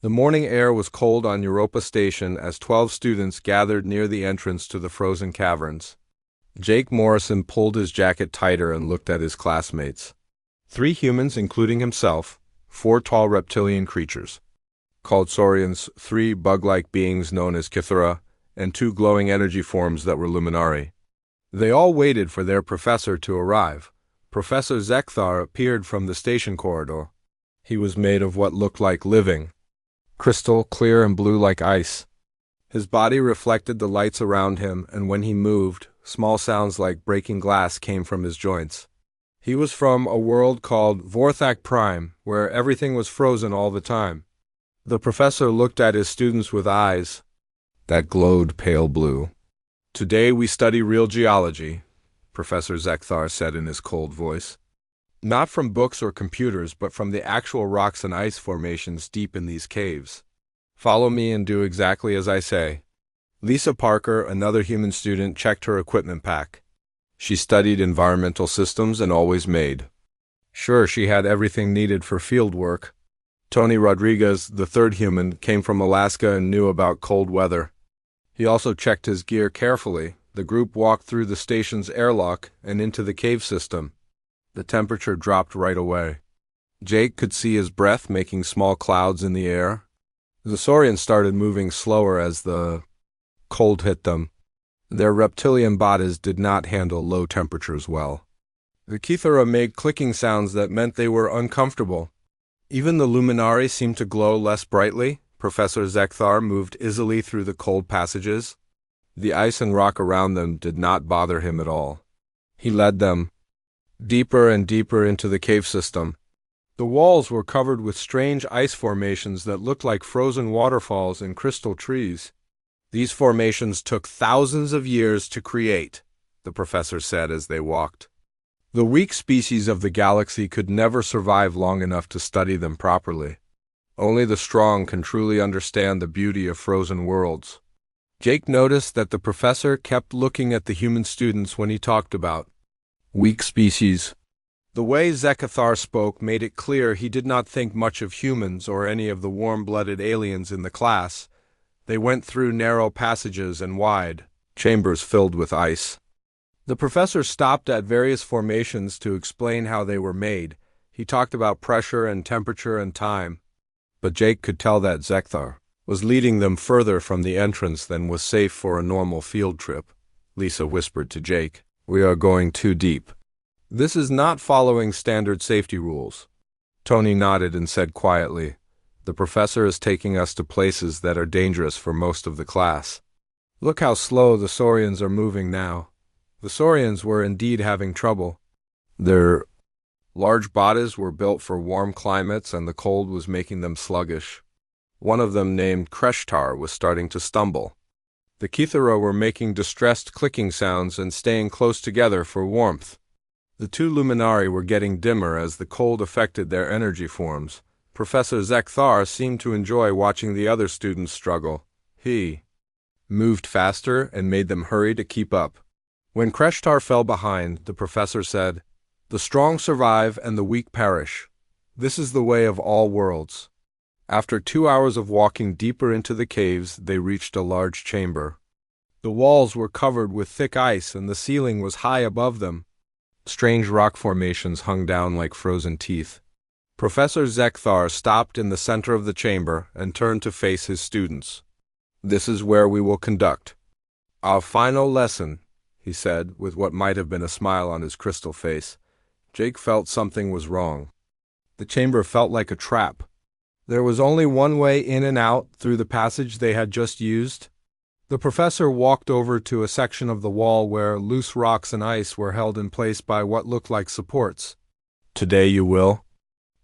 The morning air was cold on Europa Station as 12 students gathered near the entrance to the frozen caverns. Jake Morrison pulled his jacket tighter and looked at his classmates. 3 humans, including himself, 4 tall reptilian creatures, called Saurians, 3 bug-like beings known as Kythera, and 2 glowing energy forms that were Luminari. They all waited for their professor to arrive. Professor Zekthar appeared from the station corridor. He was made of what looked like living, crystal, clear and blue like ice. His body reflected the lights around him, and when he moved, small sounds like breaking glass came from his joints. He was from a world called Vorthak Prime, where everything was frozen all the time. The professor looked at his students with eyes that glowed pale blue. "Today we study real geology," Professor Zekthar said in his cold voice. "Not from books or computers, but from the actual rocks and ice formations deep in these caves. Follow me and do exactly as I say." Lisa Parker, another human student, checked her equipment pack. She studied environmental systems and always made sure she had everything needed for field work. Tony Rodriguez, the third human, came from Alaska and knew about cold weather. He also checked his gear carefully. The group walked through the station's airlock and into the cave system. The temperature dropped right away. Jake could see his breath making small clouds in the air. The Saurians started moving slower as the cold hit them. Their reptilian bodies did not handle low temperatures well. The Kythera made clicking sounds that meant they were uncomfortable. Even the Luminari seemed to glow less brightly. Professor Zekthar moved easily through the cold passages. The ice and rock around them did not bother him at all. He led them deeper and deeper into the cave system. The walls were covered with strange ice formations that looked like frozen waterfalls and crystal trees. "These formations took thousands of years to create," the professor said as they walked. "The weak species of the galaxy could never survive long enough to study them properly. Only the strong can truly understand the beauty of frozen worlds." Jake noticed that the professor kept looking at the human students when he talked about weak species. The way Zekthar spoke made it clear he did not think much of humans or any of the warm-blooded aliens in the class. They went through narrow passages and wide chambers filled with ice. The professor stopped at various formations to explain how they were made. He talked about pressure and temperature and time. But Jake could tell that Zekthar was leading them further from the entrance than was safe for a normal field trip. Lisa whispered to Jake, "We are going too deep. This is not following standard safety rules." Tony nodded and said quietly, "The professor is taking us to places that are dangerous for most of the class. Look how slow the Saurians are moving now." The Saurians were indeed having trouble. Their large bodies were built for warm climates, and the cold was making them sluggish. One of them, named Kreshtar, was starting to stumble. The Kythera were making distressed clicking sounds and staying close together for warmth. The 2 Luminari were getting dimmer as the cold affected their energy forms. Professor Zekthar seemed to enjoy watching the other students struggle. He moved faster and made them hurry to keep up. When Kreshtar fell behind, the professor said, "The strong survive and the weak perish. This is the way of all worlds." After 2 hours of walking deeper into the caves, they reached a large chamber. The walls were covered with thick ice and the ceiling was high above them. Strange rock formations hung down like frozen teeth. Professor Zekthar stopped in the center of the chamber and turned to face his students. "This is where we will conduct our final lesson," he said, with what might have been a smile on his crystal face. Jake felt something was wrong. The chamber felt like a trap. There was only one way in and out, through the passage they had just used. The professor walked over to a section of the wall where loose rocks and ice were held in place by what looked like supports. "Today you will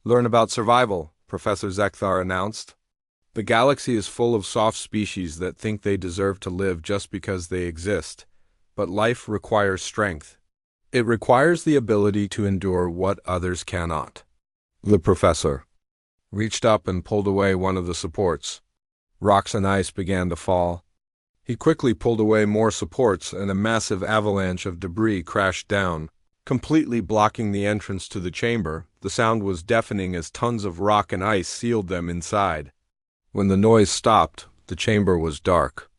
learn about survival," Professor Zekthar announced. "The galaxy is full of soft species that think they deserve to live just because they exist. But life requires strength. It requires the ability to endure what others cannot." The professor reached up and pulled away one of the supports. Rocks and ice began to fall. He quickly pulled away more supports, and a massive avalanche of debris crashed down, completely blocking the entrance to the chamber. The sound was deafening as tons of rock and ice sealed them inside. When the noise stopped, the chamber was dark.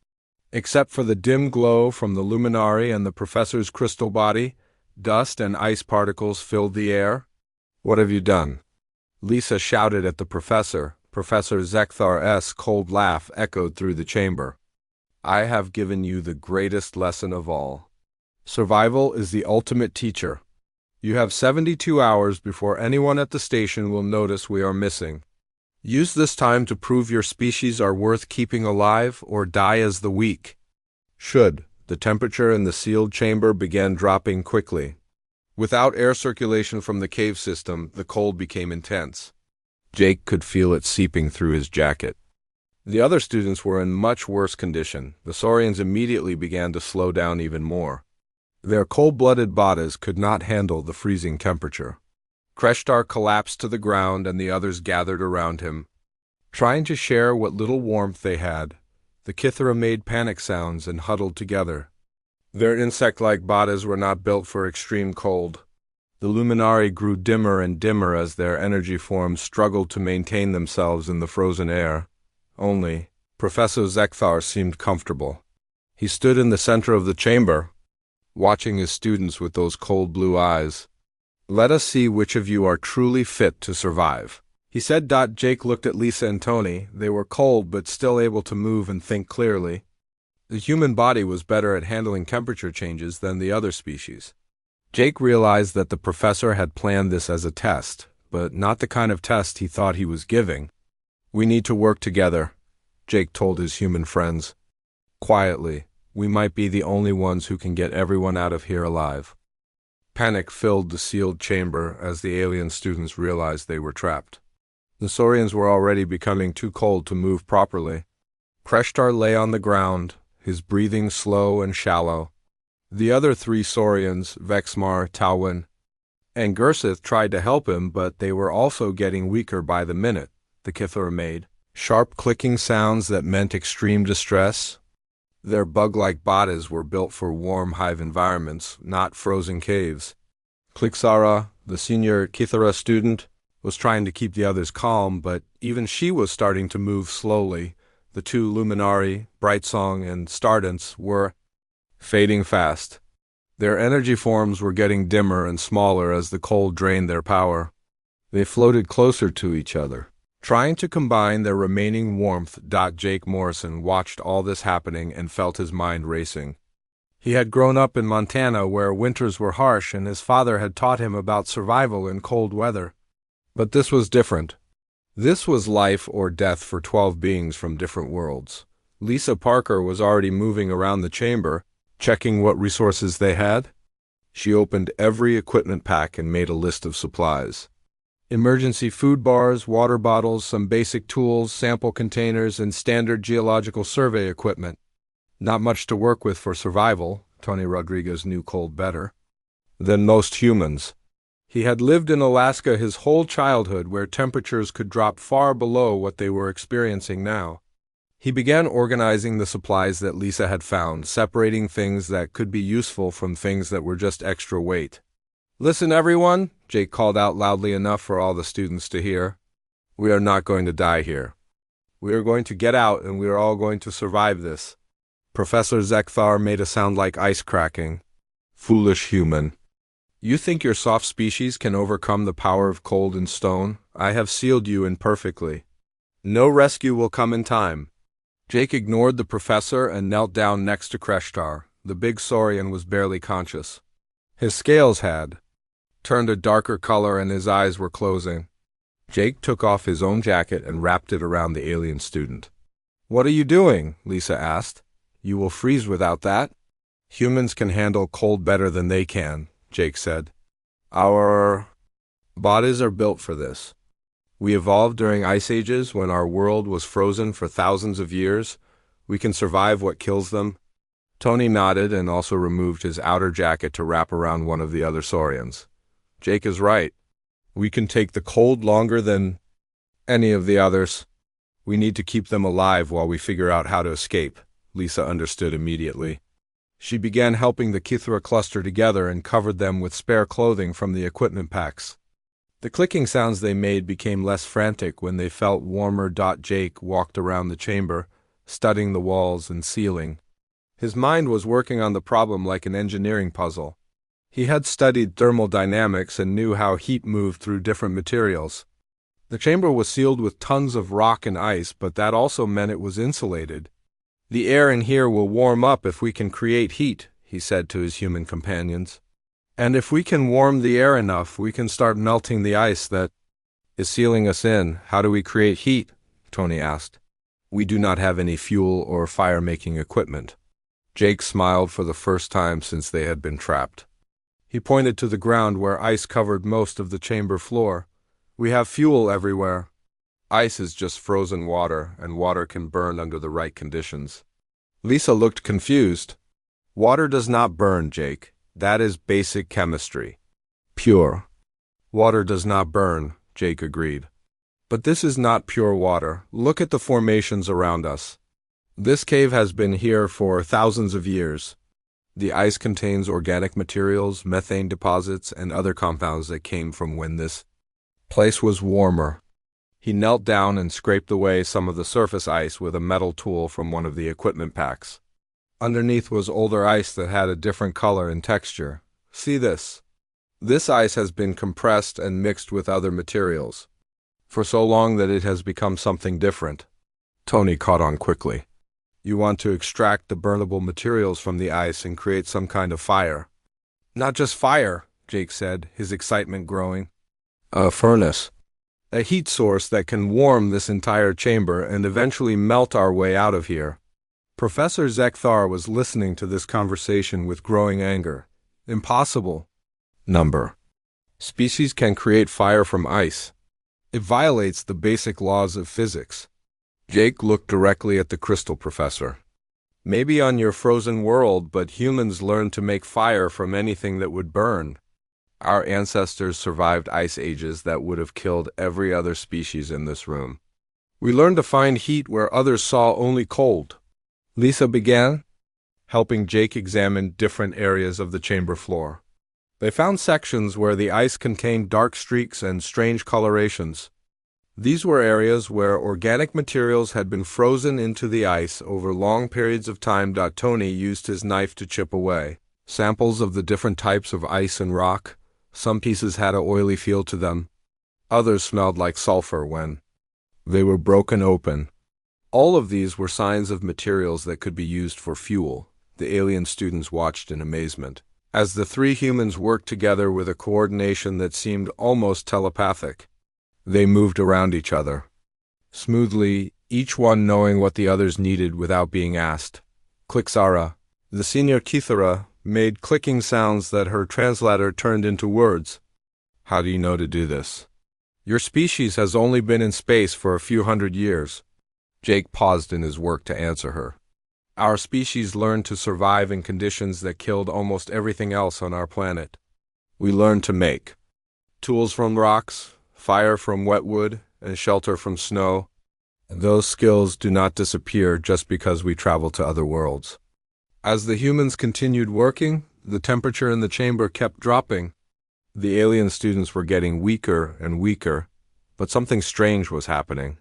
Except for the dim glow from the luminary and the professor's crystal body, dust and ice particles filled the air. "What have you done?" Lisa shouted at the professor. Professor Zekthar's cold laugh echoed through the chamber. "I have given you the greatest lesson of all. Survival is the ultimate teacher. You have 72 hours before anyone at the station will notice we are missing. Use this time to prove your species are worth keeping alive or die as the weak." The temperature in the sealed chamber began dropping quickly. Without air circulation from the cave system, the cold became intense. Jake could feel it seeping through his jacket. The other students were in much worse condition. The Saurians immediately began to slow down even more. Their cold-blooded bodies could not handle the freezing temperature. Kreshtar collapsed to the ground and the others gathered around him. Trying to share what little warmth they had, the Kithara made panic sounds and huddled together. Their insect-like bodies were not built for extreme cold. The luminary grew dimmer and dimmer as their energy forms struggled to maintain themselves in the frozen air. Only, Professor Zekthar seemed comfortable. He stood in the center of the chamber, watching his students with those cold blue eyes. "Let us see which of you are truly fit to survive," he said. Jake looked at Lisa and Tony. They were cold but still able to move and think clearly. The human body was better at handling temperature changes than the other species. Jake realized that the professor had planned this as a test, but not the kind of test he thought he was giving. "We need to work together," Jake told his human friends. Quietly, "we might be the only ones who can get everyone out of here alive." Panic filled the sealed chamber as the alien students realized they were trapped. The Saurians were already becoming too cold to move properly. Kreshtar lay on the ground, his breathing slow and shallow. The other three Saurians, Vexmar, Talwin, and Gersith, tried to help him, but they were also getting weaker by the minute. The Kithara made sharp clicking sounds that meant extreme distress. Their bug-like bodies were built for warm hive environments, not frozen caves. Klixara, the senior Kithara student, was trying to keep the others calm, but even she was starting to move slowly. The two Luminari, Brightsong and Stardance, were fading fast. Their energy forms were getting dimmer and smaller as the cold drained their power. They floated closer to each other, trying to combine their remaining warmth. Jake Morrison watched all this happening and felt his mind racing. He had grown up in Montana where winters were harsh and his father had taught him about survival in cold weather. But this was different. This was life or death for 12 beings from different worlds. Lisa Parker was already moving around the chamber, checking what resources they had. She opened every equipment pack and made a list of supplies. Emergency food bars, water bottles, some basic tools, sample containers, and standard geological survey equipment. Not much to work with for survival. Tony Rodriguez knew cold better than most humans. He had lived in Alaska his whole childhood where temperatures could drop far below what they were experiencing now. He began organizing the supplies that Lisa had found, separating things that could be useful from things that were just extra weight. "Listen, everyone," Jake called out loudly enough for all the students to hear. "We are not going to die here. We are going to get out and we are all going to survive this." Professor Zekthar made a sound like ice cracking. "Foolish human. You think your soft species can overcome the power of cold and stone? I have sealed you in perfectly. No rescue will come in time." Jake ignored the professor and knelt down next to Kreshtar. The big Saurian was barely conscious. His scales had turned a darker color and his eyes were closing. Jake took off his own jacket and wrapped it around the alien student. "What are you doing?" Lisa asked. "You will freeze without that." "Humans can handle cold better than they can," Jake said. "Our bodies are built for this. We evolved during ice ages when our world was frozen for thousands of years. We can survive what kills them." Tony nodded and also removed his outer jacket to wrap around one of the other Saurians. "Jake is right. We can take the cold longer than any of the others. We need to keep them alive while we figure out how to escape." Lisa understood immediately. She began helping the Kithara cluster together and covered them with spare clothing from the equipment packs. The clicking sounds they made became less frantic when they felt warmer. Jake walked around the chamber, studying the walls and ceiling. His mind was working on the problem like an engineering puzzle. He had studied thermodynamics and knew how heat moved through different materials. The chamber was sealed with tons of rock and ice, but that also meant it was insulated. "The air in here will warm up if we can create heat," he said to his human companions. "And if we can warm the air enough, we can start melting the ice that is sealing us in." "How do we create heat?" Tony asked. "We do not have any fuel or fire-making equipment." Jake smiled for the first time since they had been trapped. He pointed to the ground where ice covered most of the chamber floor. "We have fuel everywhere. Ice is just frozen water, and water can burn under the right conditions." Lisa looked confused. "Water does not burn, Jake. That is basic chemistry. Pure water does not burn," Jake agreed. "But this is not pure water. Look at the formations around us. This cave has been here for thousands of years. The ice contains organic materials, methane deposits, and other compounds that came from when this place was warmer." He knelt down and scraped away some of the surface ice with a metal tool from one of the equipment packs. Underneath was older ice that had a different color and texture. "See this? This ice has been compressed and mixed with other materials for so long that it has become something different." Tony caught on quickly. "You want to extract the burnable materials from the ice and create some kind of fire." "Not just fire," Jake said, his excitement growing. "A furnace. A heat source that can warm this entire chamber and eventually melt our way out of here." Professor Zekthar was listening to this conversation with growing anger. "Impossible. Number. Species can create fire from ice. It violates the basic laws of physics." Jake looked directly at the crystal professor. "Maybe on your frozen world, but humans learned to make fire from anything that would burn. Our ancestors survived ice ages that would have killed every other species in this room. We learned to find heat where others saw only cold." Lisa began, helping Jake examine different areas of the chamber floor. They found sections where the ice contained dark streaks and strange colorations. These were areas where organic materials had been frozen into the ice over long periods of time. Tony used his knife to chip away samples of the different types of ice and rock. Some pieces had an oily feel to them. Others smelled like sulfur when they were broken open. All of these were signs of materials that could be used for fuel. The alien students watched in amazement as the three humans worked together with a coordination that seemed almost telepathic. They moved around each other smoothly, each one knowing what the others needed without being asked. Clixara, the senior Kithara, made clicking sounds that her translator turned into words. "How do you know to do this? Your species has only been in space for a few hundred years." Jake paused in his work to answer her. "Our species learned to survive in conditions that killed almost everything else on our planet. We learned to make tools from rocks, fire from wet wood, and shelter from snow. Those skills do not disappear just because we travel to other worlds." As the humans continued working, the temperature in the chamber kept dropping. The alien students were getting weaker and weaker, but something strange was happening.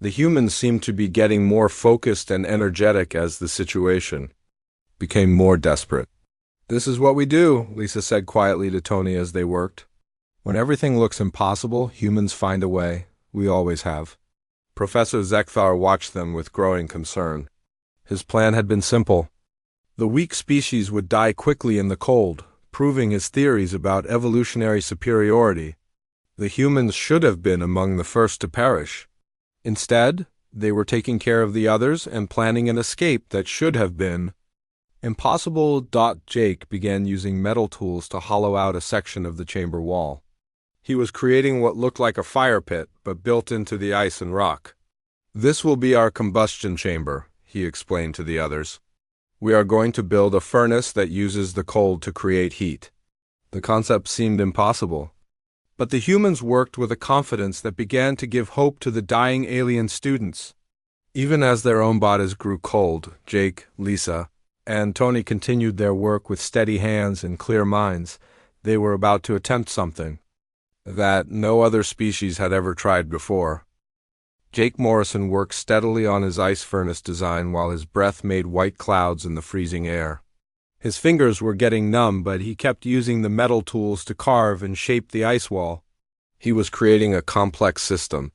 The humans seemed to be getting more focused and energetic as the situation became more desperate. "This is what we do," Lisa said quietly to Tony as they worked. "When everything looks impossible, humans find a way. We always have." Professor Zekthar watched them with growing concern. His plan had been simple. The weak species would die quickly in the cold, proving his theories about evolutionary superiority. The humans should have been among the first to perish. Instead, they were taking care of the others and planning an escape that should have been impossible. Jake began using metal tools to hollow out a section of the chamber wall. He was creating what looked like a fire pit, but built into the ice and rock. "This will be our combustion chamber," he explained to the others. "We are going to build a furnace that uses the cold to create heat." The concept seemed impossible, but the humans worked with a confidence that began to give hope to the dying alien students. Even as their own bodies grew cold, Jake, Lisa, and Tony continued their work with steady hands and clear minds. They were about to attempt something that no other species had ever tried before. Jake Morrison worked steadily on his ice furnace design while his breath made white clouds in the freezing air. His fingers were getting numb, but he kept using the metal tools to carve and shape the ice wall. He was creating a complex system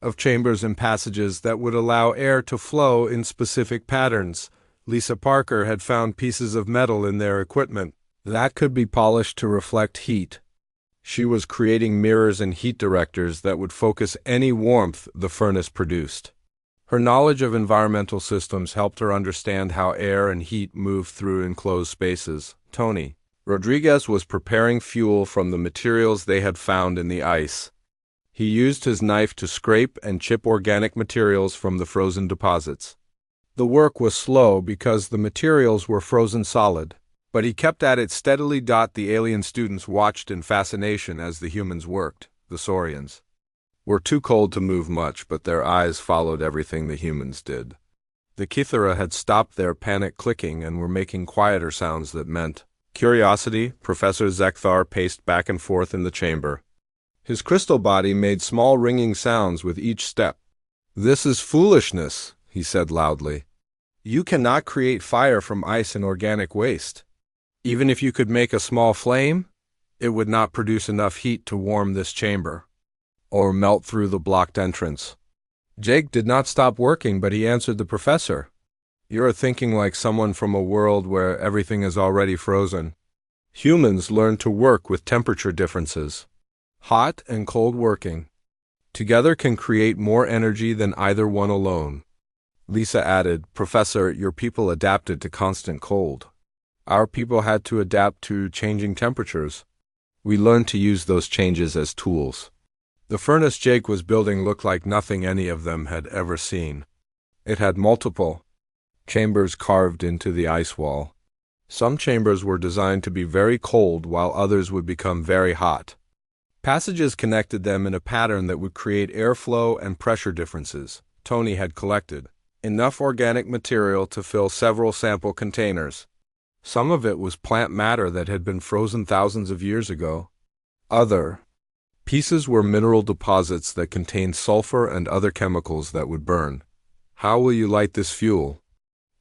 of chambers and passages that would allow air to flow in specific patterns. Lisa Parker had found pieces of metal in their equipment that could be polished to reflect heat. She was creating mirrors and heat directors that would focus any warmth the furnace produced. Her knowledge of environmental systems helped her understand how air and heat move through enclosed spaces. Tony Rodriguez was preparing fuel from the materials they had found in the ice. He used his knife to scrape and chip organic materials from the frozen deposits. The work was slow because the materials were frozen solid, but he kept at it steadily. The alien students watched in fascination as the humans worked. The Saurians were too cold to move much, but their eyes followed everything the humans did. The Kithara had stopped their panic clicking and were making quieter sounds that meant curiosity. Professor Zekthar paced back and forth in the chamber. His crystal body made small ringing sounds with each step. "This is foolishness," he said loudly. "You cannot create fire from ice and organic waste. Even if you could make a small flame, it would not produce enough heat to warm this chamber or melt through the blocked entrance." Jake did not stop working, but he answered the professor. "You're thinking like someone from a world where everything is already frozen. Humans learn to work with temperature differences. Hot and cold working together can create more energy than either one alone." Lisa added, "Professor, your people adapted to constant cold. Our people had to adapt to changing temperatures. We learned to use those changes as tools." The furnace Jake was building looked like nothing any of them had ever seen. It had multiple chambers carved into the ice wall. Some chambers were designed to be very cold, while others would become very hot. Passages connected them in a pattern that would create airflow and pressure differences. Tony had collected enough organic material to fill several sample containers. Some of it was plant matter that had been frozen thousands of years ago. Other pieces were mineral deposits that contained sulfur and other chemicals that would burn. "How will you light this fuel?"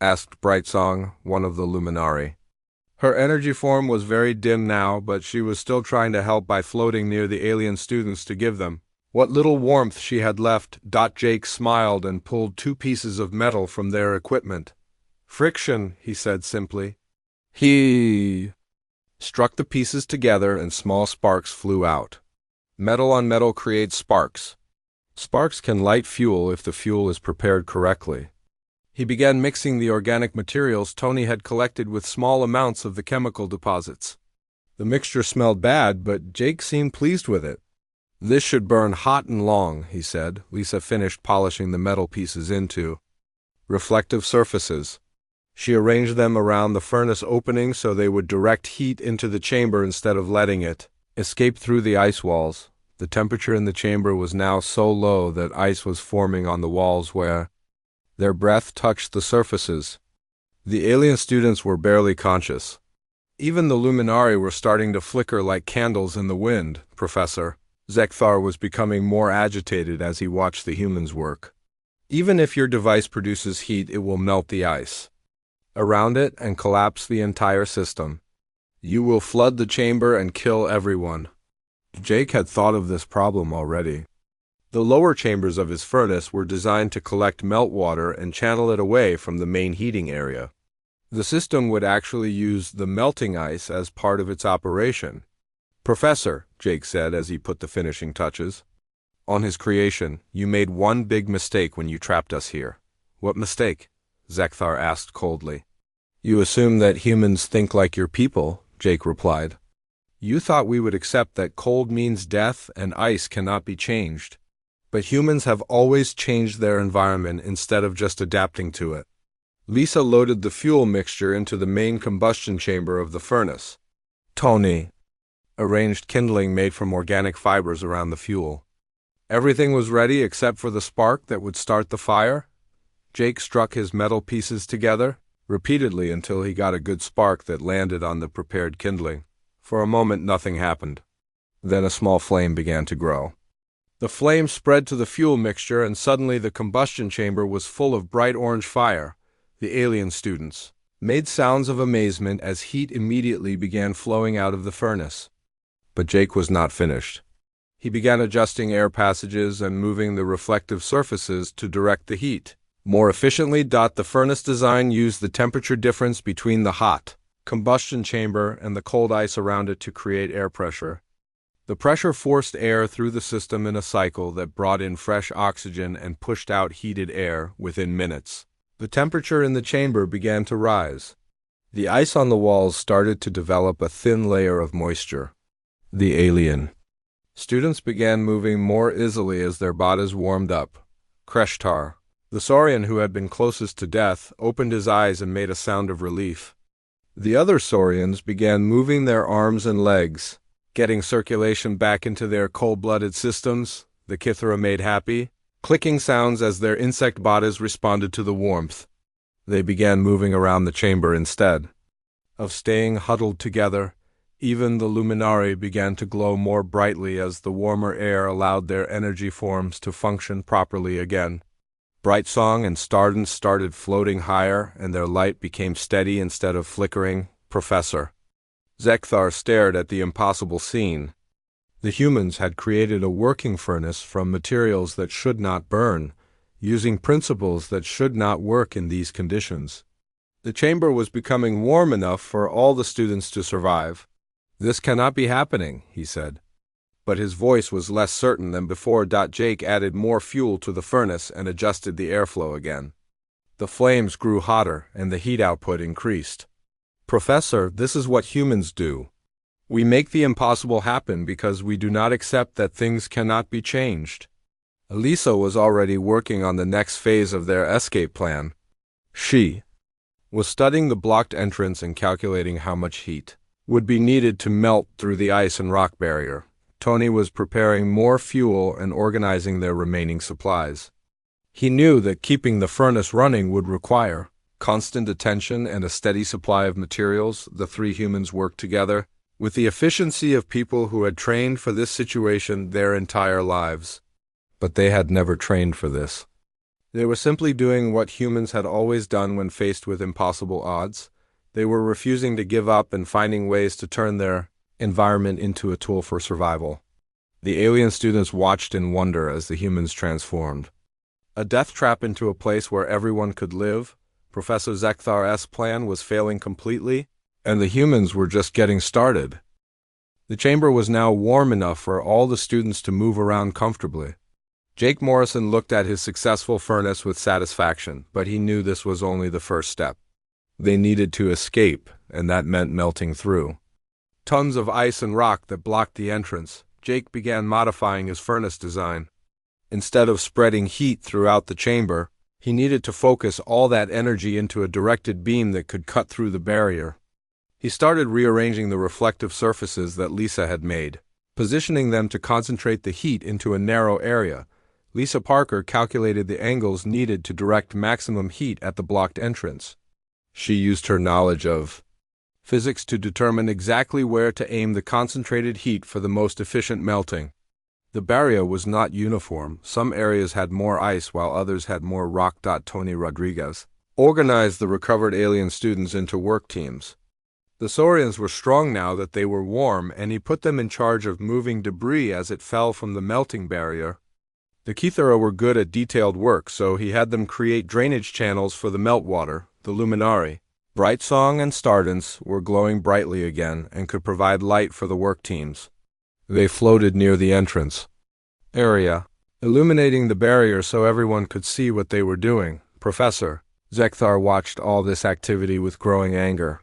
asked Brightsong, one of the Luminari. Her energy form was very dim now, but she was still trying to help by floating near the alien students to give them what little warmth she had left. Jake smiled and pulled 2 pieces of metal from their equipment. "Friction," he said simply. He struck the pieces together and small sparks flew out. Metal on metal creates sparks. Sparks can light fuel if the fuel is prepared correctly. He began mixing the organic materials Tony had collected with small amounts of the chemical deposits. The mixture smelled bad, but Jake seemed pleased with it. "This should burn hot and long," he said. Lisa finished polishing the metal pieces into reflective surfaces. She arranged them around the furnace opening so they would direct heat into the chamber instead of letting it escape through the ice walls. The temperature in the chamber was now so low that ice was forming on the walls where their breath touched the surfaces. The alien students were barely conscious. Even the Luminari were starting to flicker like candles in the wind. Professor Zekthar was becoming more agitated as he watched the humans work. "Even if your device produces heat, it will melt the ice around it and collapse the entire system. You will flood the chamber and kill everyone." Jake had thought of this problem already. The lower chambers of his furnace were designed to collect meltwater and channel it away from the main heating area. The system would actually use the melting ice as part of its operation. "Professor," Jake said as he put the finishing touches on his creation, "you made one big mistake when you trapped us here." "What mistake?" Zekthar asked coldly. "You assume that humans think like your people," Jake replied. "You thought we would accept that cold means death and ice cannot be changed. But humans have always changed their environment instead of just adapting to it." Lisa loaded the fuel mixture into the main combustion chamber of the furnace. Tony arranged kindling made from organic fibers around the fuel. Everything was ready except for the spark that would start the fire. Jake struck his metal pieces together repeatedly until he got a good spark that landed on the prepared kindling. For a moment, nothing happened. Then a small flame began to grow. The flame spread to the fuel mixture, and suddenly the combustion chamber was full of bright orange fire. The alien students made sounds of amazement as heat immediately began flowing out of the furnace. But Jake was not finished. He began adjusting air passages and moving the reflective surfaces to direct the heat more efficiently. The furnace design used the temperature difference between the hot combustion chamber and the cold ice around it to create air pressure. The pressure forced air through the system in a cycle that brought in fresh oxygen and pushed out heated air within minutes. The temperature in the chamber began to rise. The ice on the walls started to develop a thin layer of moisture. The alien students began moving more easily as their bodies warmed up. Kreshtar, the Saurian who had been closest to death, opened his eyes and made a sound of relief. The other Saurians began moving their arms and legs, getting circulation back into their cold-blooded systems. The Kithara made happy, clicking sounds as their insect bodies responded to the warmth. They began moving around the chamber instead of staying huddled together. Even the luminari began to glow more brightly as the warmer air allowed their energy forms to function properly again. Brightsong and Stardance started floating higher, and their light became steady instead of flickering. Professor Zekthar stared at the impossible scene. The humans had created a working furnace from materials that should not burn, using principles that should not work in these conditions. The chamber was becoming warm enough for all the students to survive. "This cannot be happening," he said. But his voice was less certain than before. Jake added more fuel to the furnace and adjusted the airflow again. The flames grew hotter and the heat output increased. "Professor, this is what humans do. We make the impossible happen because we do not accept that things cannot be changed." Elisa was already working on the next phase of their escape plan. She was studying the blocked entrance and calculating how much heat would be needed to melt through the ice and rock barrier. Tony was preparing more fuel and organizing their remaining supplies. He knew that keeping the furnace running would require constant attention and a steady supply of materials. The three humans worked together with the efficiency of people who had trained for this situation their entire lives. But they had never trained for this. They were simply doing what humans had always done when faced with impossible odds. They were refusing to give up and finding ways to turn their environment into a tool for survival. The alien students watched in wonder as the humans transformed. A death trap into a place where everyone could live. Professor Zekthar's plan was failing completely, and the humans were just getting started. The chamber was now warm enough for all the students to move around comfortably. Jake Morrison looked at his successful furnace with satisfaction, but he knew this was only the first step. They needed to escape, and that meant melting through tons of ice and rock that blocked the entrance. Jake began modifying his furnace design. Instead of spreading heat throughout the chamber, he needed to focus all that energy into a directed beam that could cut through the barrier. He started rearranging the reflective surfaces that Lisa had made, positioning them to concentrate the heat into a narrow area. Lisa Parker calculated the angles needed to direct maximum heat at the blocked entrance. She used her knowledge of physics to determine exactly where to aim the concentrated heat for the most efficient melting. The barrier was not uniform. Some areas had more ice while others had more rock. Tony Rodriguez organized the recovered alien students into work teams. The Saurians were strong now that they were warm, and he put them in charge of moving debris as it fell from the melting barrier. The Kithara were good at detailed work, so he had them create drainage channels for the meltwater. The luminari, Brightsong and Stardance, were glowing brightly again and could provide light for the work teams. They floated near the entrance area, illuminating the barrier so everyone could see what they were doing. Professor Zekthar watched all this activity with growing anger.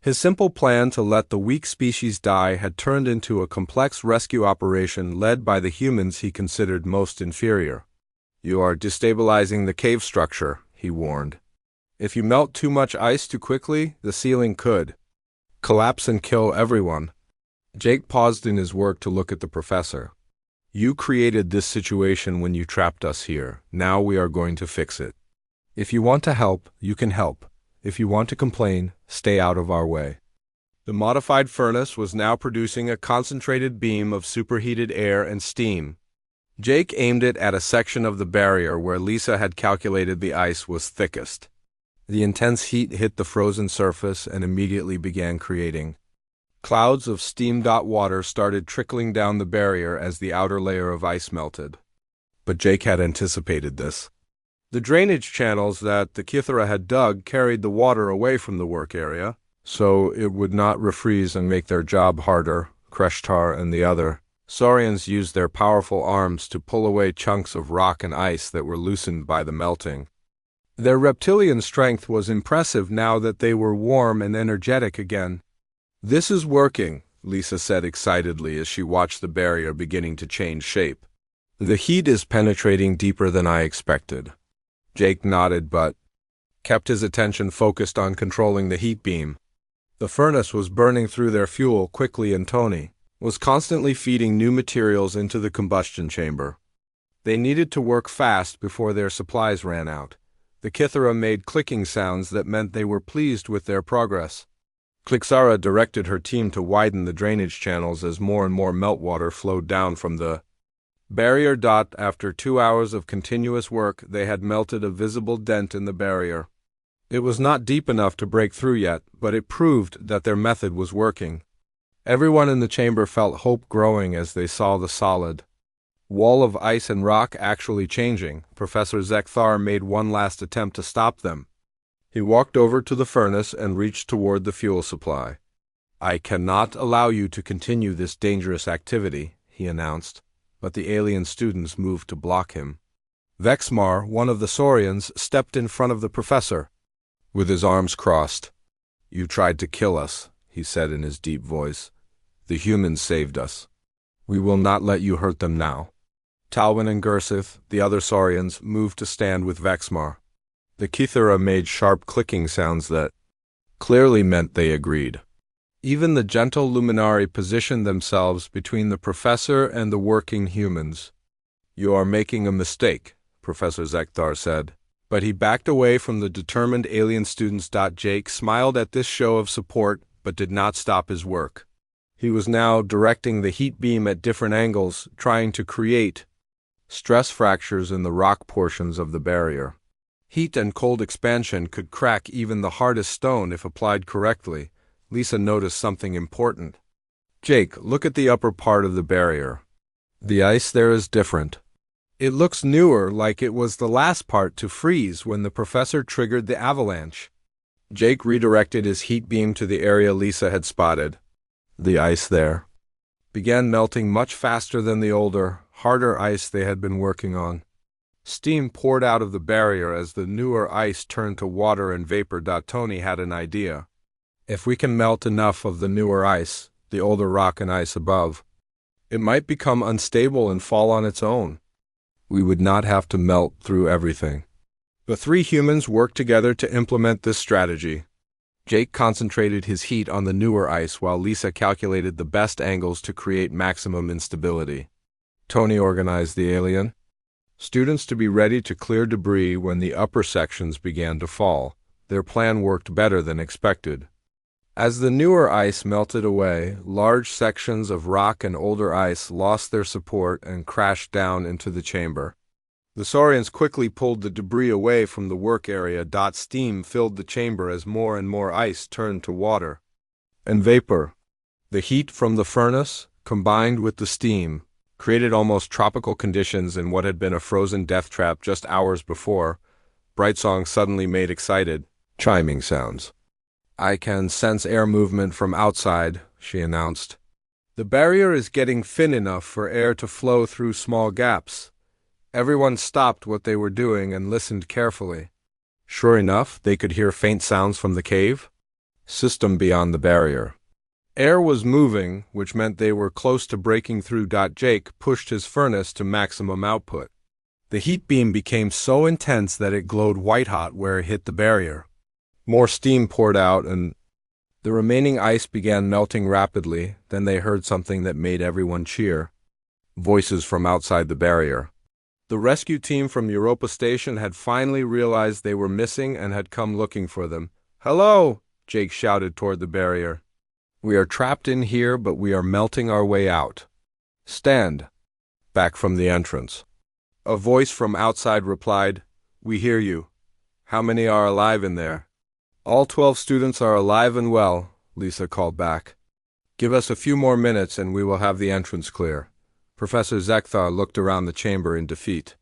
His simple plan to let the weak species die had turned into a complex rescue operation led by the humans he considered most inferior. "You are destabilizing the cave structure," he warned. "If you melt too much ice too quickly, the ceiling could collapse and kill everyone." Jake paused in his work to look at the professor. "You created this situation when you trapped us here. Now we are going to fix it. If you want to help, you can help. If you want to complain, stay out of our way." The modified furnace was now producing a concentrated beam of superheated air and steam. Jake aimed it at a section of the barrier where Lisa had calculated the ice was thickest. The intense heat hit the frozen surface and immediately began creating clouds of steam. Water started trickling down the barrier as the outer layer of ice melted. But Jake had anticipated this. The drainage channels that the Kythera had dug carried the water away from the work area, so it would not refreeze and make their job harder. Kreshtar and the other Saurians used their powerful arms to pull away chunks of rock and ice that were loosened by the melting. Their reptilian strength was impressive now that they were warm and energetic again. "This is working," Lisa said excitedly as she watched the barrier beginning to change shape. "The heat is penetrating deeper than I expected." Jake nodded but kept his attention focused on controlling the heat beam. The furnace was burning through their fuel quickly, and Tony was constantly feeding new materials into the combustion chamber. They needed to work fast before their supplies ran out. The Kythera made clicking sounds that meant they were pleased with their progress. Klixara directed her team to widen the drainage channels as more and more meltwater flowed down from the barrier. After 2 hours of continuous work, they had melted a visible dent in the barrier. It was not deep enough to break through yet, but it proved that their method was working. Everyone in the chamber felt hope growing as they saw the solid wall of ice and rock actually changing. Professor Zekthar made one last attempt to stop them. He walked over to the furnace and reached toward the fuel supply. "I cannot allow you to continue this dangerous activity," he announced, but the alien students moved to block him. Vexmar, one of the Saurians, stepped in front of the professor. With his arms crossed, "You tried to kill us," he said in his deep voice. "The humans saved us. We will not let you hurt them now." Talwyn and Gersith, the other Saurians, moved to stand with Vexmar. The Kythera made sharp clicking sounds that clearly meant they agreed. Even the gentle Luminari positioned themselves between the professor and the working humans. "You are making a mistake," Professor Zekthar said, but he backed away from the determined alien students. Jake smiled at this show of support but did not stop his work. He was now directing the heat beam at different angles, trying to create stress fractures in the rock portions of the barrier. Heat and cold expansion could crack even the hardest stone if applied correctly. Lisa noticed something important. "Jake, look at the upper part of the barrier. The ice there is different. It looks newer, like it was the last part to freeze when the professor triggered the avalanche." Jake redirected his heat beam to the area Lisa had spotted. The ice there began melting much faster than the older, harder ice they had been working on. Steam poured out of the barrier as the newer ice turned to water and vapor. Tony had an idea. "If we can melt enough of the newer ice, the older rock and ice above, it might become unstable and fall on its own. We would not have to melt through everything." The three humans worked together to implement this strategy. Jake concentrated his heat on the newer ice while Lisa calculated the best angles to create maximum instability. Tony organized the alien students to be ready to clear debris when the upper sections began to fall. Their plan worked better than expected. As the newer ice melted away, large sections of rock and older ice lost their support and crashed down into the chamber. The Saurians quickly pulled the debris away from the work area. Steam filled the chamber as more and more ice turned to water and vapor. The heat from the furnace, combined with the steam, created almost tropical conditions in what had been a frozen death trap just hours before. Brightsong suddenly made excited, chiming sounds. "I can sense air movement from outside," she announced. "The barrier is getting thin enough for air to flow through small gaps." Everyone stopped what they were doing and listened carefully. Sure enough, they could hear faint sounds from the cave system beyond the barrier. Air was moving, which meant they were close to breaking through. Jake pushed his furnace to maximum output. The heat beam became so intense that it glowed white-hot where it hit the barrier. More steam poured out, and the remaining ice began melting rapidly. Then they heard something that made everyone cheer. Voices from outside the barrier. The rescue team from Europa Station had finally realized they were missing and had come looking for them. "Hello!" Jake shouted toward the barrier. We are trapped in here, but we are melting our way out. Stand. Back from the entrance. A voice from outside replied, "We hear you. How many are alive in there?" "All 12 students are alive and well," Lisa called back. "Give us a few more minutes and we will have the entrance clear." Professor Zekthar looked around the chamber in defeat.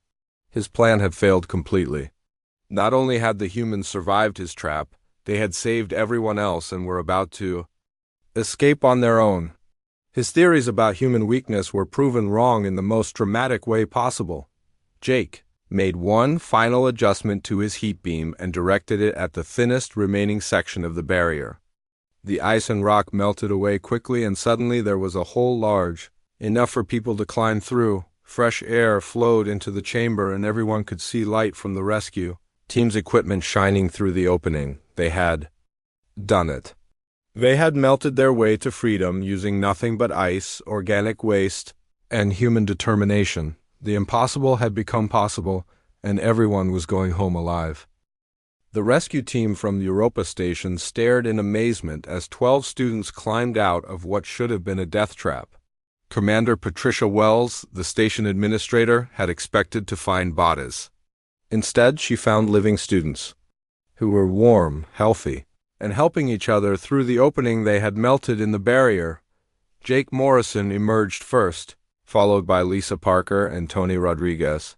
His plan had failed completely. Not only had the humans survived his trap, they had saved everyone else and were about to escape on their own. His theories about human weakness were proven wrong in the most dramatic way possible. Jake made one final adjustment to his heat beam and directed it at the thinnest remaining section of the barrier. The ice and rock melted away quickly, and suddenly there was a hole large enough for people to climb through. Fresh air flowed into the chamber and everyone could see light from the rescue team's equipment shining through the opening. They had done it. They had melted their way to freedom using nothing but ice, organic waste, and human determination. The impossible had become possible, and everyone was going home alive. The rescue team from the Europa station stared in amazement as 12 students climbed out of what should have been a death trap. Commander Patricia Wells, the station administrator, had expected to find bodies. Instead, she found living students who were warm, healthy, and helping each other through the opening they had melted in the barrier. Jake Morrison emerged first, followed by Lisa Parker and Tony Rodriguez.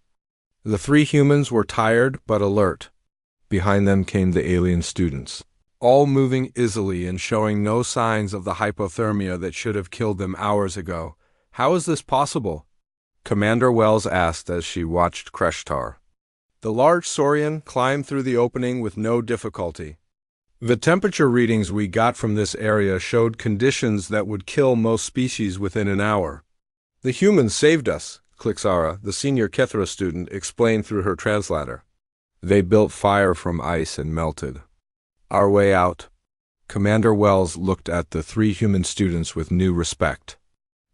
The 3 humans were tired but alert. Behind them came the alien students, all moving easily and showing no signs of the hypothermia that should have killed them hours ago. "How is this possible?" Commander Wells asked as she watched Kreshtar. The large Saurian climbed through the opening with no difficulty. "The temperature readings we got from this area showed conditions that would kill most species within an hour. The humans saved us," Klixara, the senior Kethra student, explained through her translator. "They built fire from ice and melted our way out." Commander Wells looked at the 3 human students with new respect.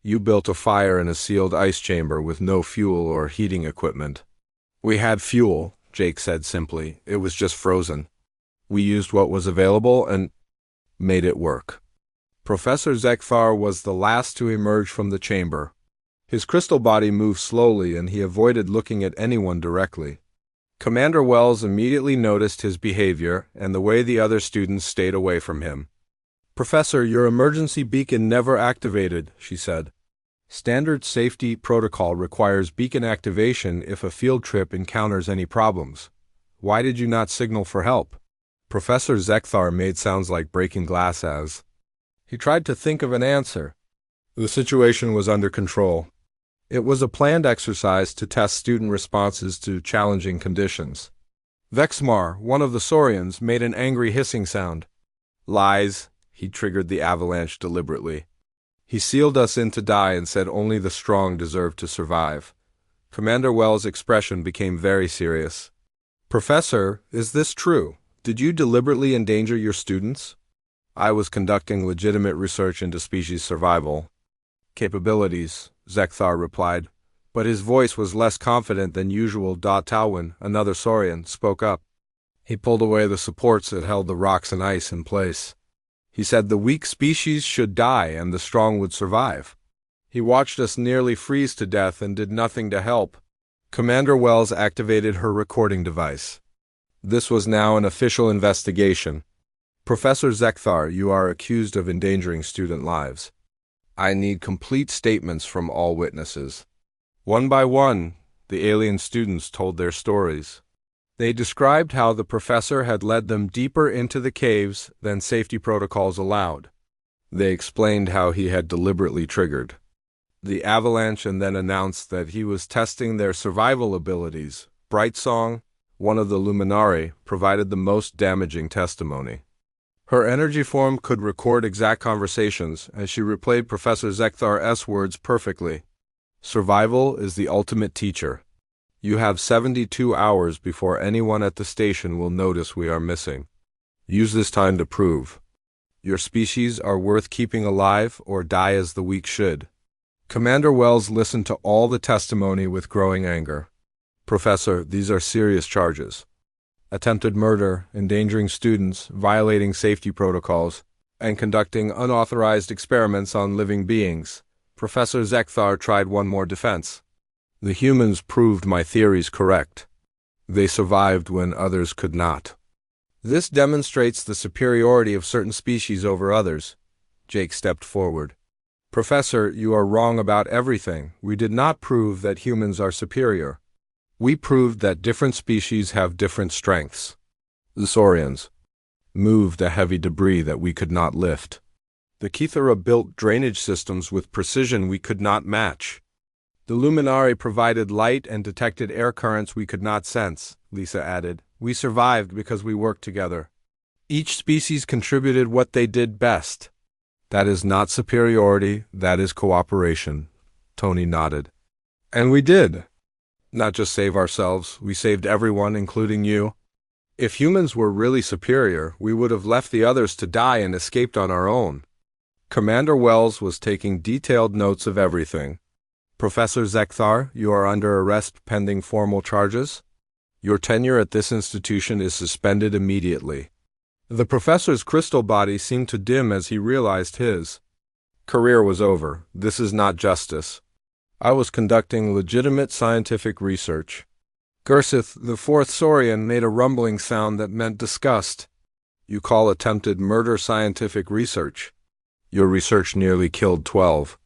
"You built a fire in a sealed ice chamber with no fuel or heating equipment." "We had fuel," Jake said simply. "It was just frozen. We used what was available and made it work." Professor Zekthar was the last to emerge from the chamber. His crystal body moved slowly and he avoided looking at anyone directly. Commander Wells immediately noticed his behavior and the way the other students stayed away from him. "Professor, your emergency beacon never activated," she said. "Standard safety protocol requires beacon activation if a field trip encounters any problems. Why did you not signal for help?" Professor Zekthar made sounds like breaking glass as he tried to think of an answer. The situation was under control. It was a planned exercise to test student responses to challenging conditions. Vexmar, one of the Saurians, made an angry hissing sound. "Lies." He triggered the avalanche deliberately. "He sealed us in to die and said only the strong deserve to survive." Commander Wells' expression became very serious. "Professor, is this true? Did you deliberately endanger your students?" "I was conducting legitimate research into species survival capabilities," Zekthar replied, but his voice was less confident than usual. Talwin, another Saurian, spoke up. He pulled away the supports that held the rocks and ice in place. He said the weak species should die and the strong would survive. He watched us nearly freeze to death and did nothing to help. Commander Wells activated her recording device. This was now an official investigation. "Professor Zekthar, you are accused of endangering student lives. I need complete statements from all witnesses." One by one, the alien students told their stories. They described how the professor had led them deeper into the caves than safety protocols allowed. They explained how he had deliberately triggered the avalanche and then announced that he was testing their survival abilities. Brightsong, one of the Luminari, provided the most damaging testimony. Her energy form could record exact conversations, and she replayed Professor Zekthar's words perfectly. "Survival is the ultimate teacher. You have 72 hours before anyone at the station will notice we are missing. Use this time to prove your species are worth keeping alive or die as the weak should." Commander Wells listened to all the testimony with growing anger. "Professor, these are serious charges. Attempted murder, endangering students, violating safety protocols. and conducting unauthorized experiments on living beings. Professor Zekthar tried one more defense. The humans proved my theories correct. They survived when others could not. This demonstrates the superiority of certain species over others. Jake stepped forward. Professor, you are wrong about everything. We did not prove that humans are superior. We proved that different species have different strengths. The Saurians moved a heavy debris that we could not lift. The Kithara built drainage systems with precision we could not match. The Luminari provided light and detected air currents we could not sense, Lisa added. We survived because we worked together. Each species contributed what they did best. That is not superiority, that is cooperation, Tony nodded. And we did. Not just save ourselves, we saved everyone, including you. If humans were really superior, we would have left the others to die and escaped on our own. Commander Wells was taking detailed notes of everything. Professor Zekthar, you are under arrest pending formal charges. Your tenure at this institution is suspended immediately. The professor's crystal body seemed to dim as he realized his career was over. This is not justice. I was conducting legitimate scientific research. Gursith, the fourth Saurian, made a rumbling sound that meant disgust. You call attempted murder scientific research. Your research nearly killed 12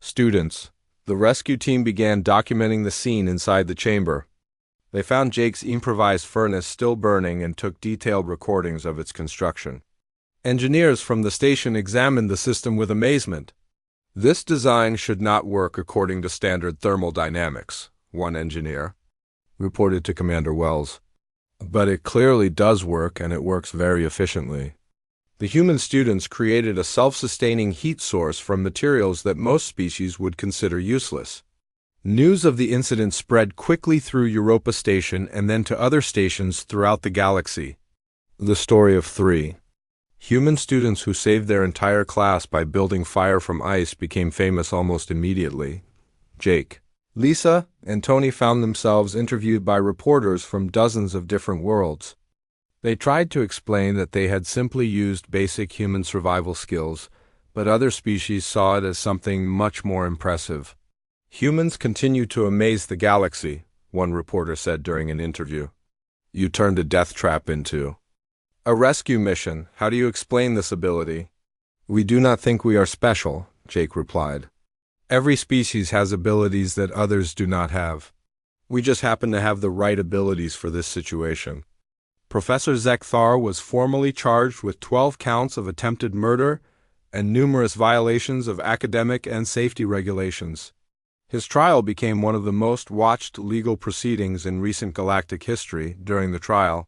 students. The rescue team began documenting the scene inside the chamber. They found Jake's improvised furnace still burning and took detailed recordings of its construction. Engineers from the station examined the system with amazement. This design should not work according to standard thermodynamics, one engineer reported to Commander Wells. But it clearly does work, and it works very efficiently. The human students created a self-sustaining heat source from materials that most species would consider useless. News of the incident spread quickly through Europa Station and then to other stations throughout the galaxy. The story of 3 human students who saved their entire class by building fire from ice became famous almost immediately. Jake, Lisa, and Tony found themselves interviewed by reporters from dozens of different worlds. They tried to explain that they had simply used basic human survival skills, but other species saw it as something much more impressive. Humans continue to amaze the galaxy, one reporter said during an interview. You turned a death trap into a rescue mission. How do you explain this ability? We do not think we are special, Jake replied. Every species has abilities that others do not have. We just happen to have the right abilities for this situation. Professor Zekthar was formally charged with 12 counts of attempted murder and numerous violations of academic and safety regulations. His trial became one of the most watched legal proceedings in recent galactic history. During the trial,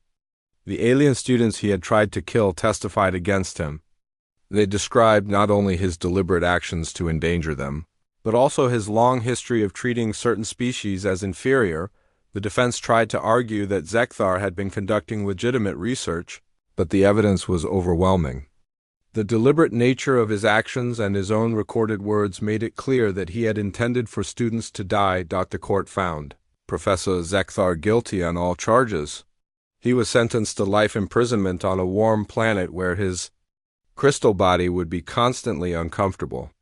the alien students he had tried to kill testified against him. They described not only his deliberate actions to endanger them, but also his long history of treating certain species as inferior. The defense tried to argue that Zekthar had been conducting legitimate research, but the evidence was overwhelming. The deliberate nature of his actions and his own recorded words made it clear that he had intended for students to die. The court found Professor Zekthar guilty on all charges. He was sentenced to life imprisonment on a warm planet where his crystal body would be constantly uncomfortable.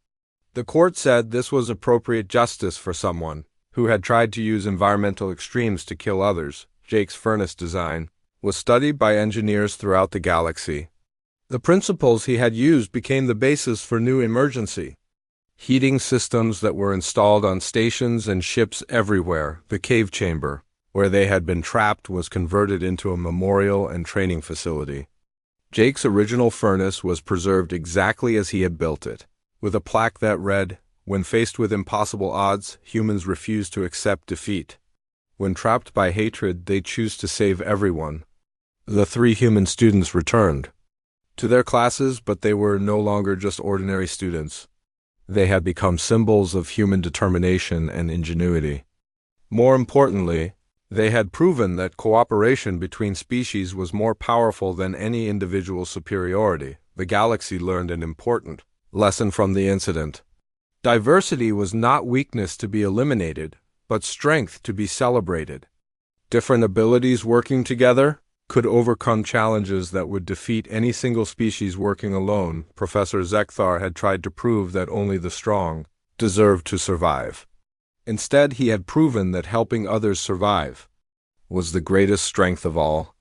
The court said this was appropriate justice for someone who had tried to use environmental extremes to kill others. Jake's furnace design was studied by engineers throughout the galaxy. The principles he had used became the basis for new emergency heating systems that were installed on stations and ships everywhere. The cave chamber, where they had been trapped, was converted into a memorial and training facility. Jake's original furnace was preserved exactly as he had built it, with a plaque that read, "When faced with impossible odds, humans refuse to accept defeat. When trapped by hatred, they choose to save everyone." The 3 human students returned to their classes, but they were no longer just ordinary students. They had become symbols of human determination and ingenuity. More importantly, they had proven that cooperation between species was more powerful than any individual superiority. The galaxy learned an important lesson from the incident. Diversity was not weakness to be eliminated, but strength to be celebrated. Different abilities working together? could overcome challenges that would defeat any single species working alone. Professor Zekthar had tried to prove that only the strong deserved to survive. Instead, he had proven that helping others survive was the greatest strength of all.